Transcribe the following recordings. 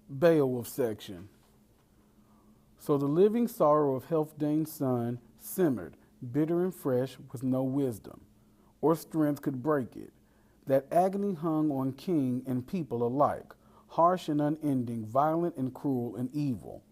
Beowulf section. So the living sorrow of Healfdane's son simmered, bitter and fresh, with no wisdom or strength could break it. That agony hung on king and people alike, harsh and unending, violent and cruel and evil.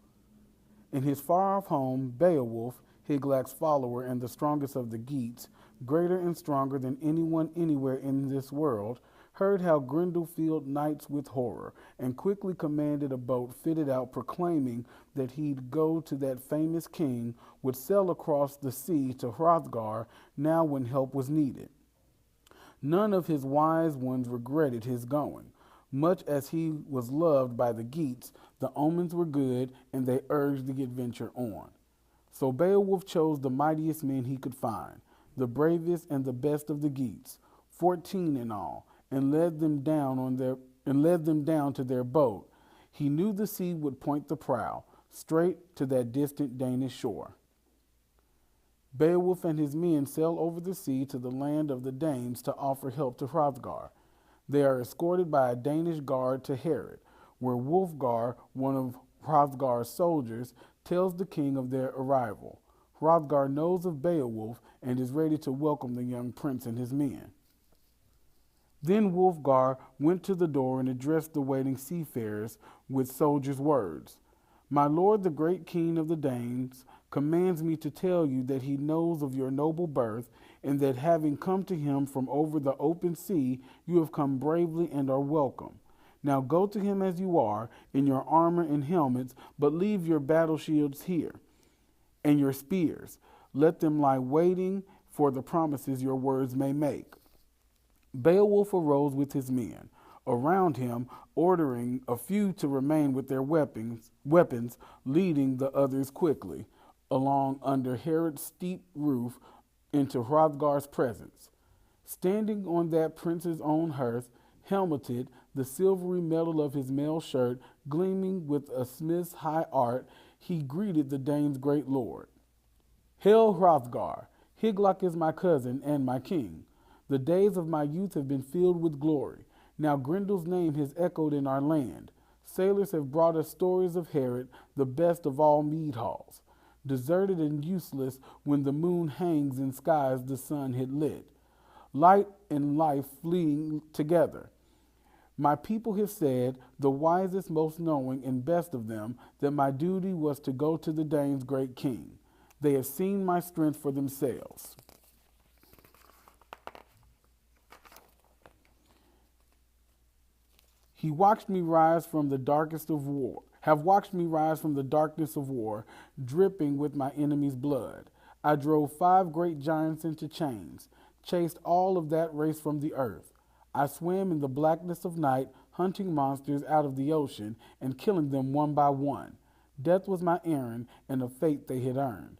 In his far-off home, Beowulf, Higlac's follower and the strongest of the Geats, greater and stronger than anyone anywhere in this world, heard how Grendel filled nights with horror, and quickly commanded a boat fitted out, proclaiming that he'd go to that famous king, would sail across the sea to Hrothgar now when help was needed. None of his wise ones regretted his going. Much as he was loved by the Geats, the omens were good, and they urged the adventure on. So Beowulf chose the mightiest men he could find, the bravest and the best of the Geats, 14 in all, and led them down to their boat. He knew the sea would point the prow straight to that distant Danish shore. Beowulf and his men sail over the sea to the land of the Danes to offer help to Hrothgar. They are escorted by a Danish guard to Herod, where Wulfgar, one of Hrothgar's soldiers, tells the king of their arrival. Hrothgar knows of Beowulf and is ready to welcome the young prince and his men. Then Wulfgar went to the door and addressed the waiting seafarers with soldiers' words. My lord, the great king of the Danes, commands me to tell you that he knows of your noble birth, and that having come to him from over the open sea, you have come bravely and are welcome. Now go to him as you are, in your armor and helmets, but leave your battle shields here, and your spears. Let them lie waiting for the promises your words may make. Beowulf arose with his men around him, ordering a few to remain with their weapons, leading the others quickly along under Herod's steep roof into Hrothgar's presence. Standing on that prince's own hearth, helmeted, the silvery metal of his mail shirt gleaming with a smith's high art, he greeted the Danes' great lord. Hail, Hrothgar! Hygelac is my cousin and my king. The days of my youth have been filled with glory. Now Grendel's name has echoed in our land. Sailors have brought us stories of Herod, the best of all mead halls, deserted and useless when the moon hangs in skies the sun had lit. Light and life fleeing together. My people have said, the wisest, most knowing, and best of them, that my duty was to go to the Danes' great king. They have seen my strength for themselves. He watched me rise from the darkest of war, have watched me rise from the darkness of war, dripping with my enemy's blood. I drove 5 great giants into chains, chased all of that race from the earth. I swam in the blackness of night, hunting monsters out of the ocean and killing them one by one. Death was my errand and a fate they had earned.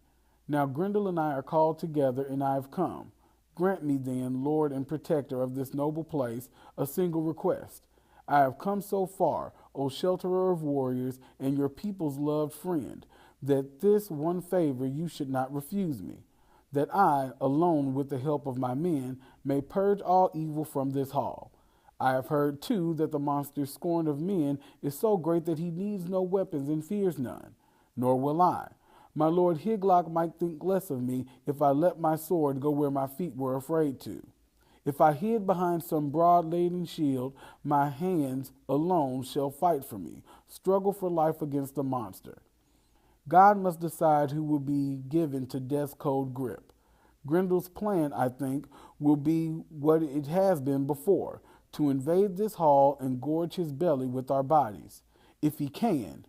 Now Grendel and I are called together, and I have come. Grant me then, Lord and protector of this noble place, a single request. I have come so far, O shelterer of warriors and your people's loved friend, that this one favor you should not refuse me, that I, alone with the help of my men, may purge all evil from this hall. I have heard, too, that the monster's scorn of men is so great that he needs no weapons and fears none. Nor will I. My lord Hygelac might think less of me if I let my sword go where my feet were afraid to. If I hid behind some broad-laden shield, my hands alone shall fight for me, struggle for life against the monster. God must decide who will be given to death's cold grip. Grendel's plan, I think, will be what it has been before, to invade this hall and gorge his belly with our bodies. If he can.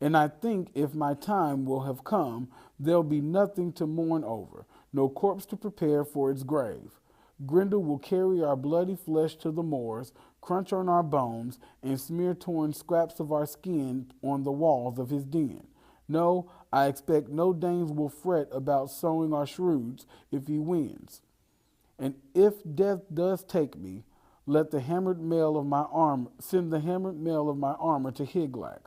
And I think if my time will have come, there'll be nothing to mourn over, no corpse to prepare for its grave. Grendel will carry our bloody flesh to the moors, crunch on our bones, and smear torn scraps of our skin on the walls of his den. No, I expect no Danes will fret about sowing our shrewds if he wins. And if death does take me, let the hammered mail of my armor send the hammered mail of my armor to Hygelac.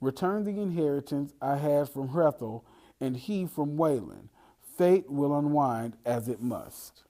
Return the inheritance I had from Hrethel, and he from Wayland. Fate will unwind as it must.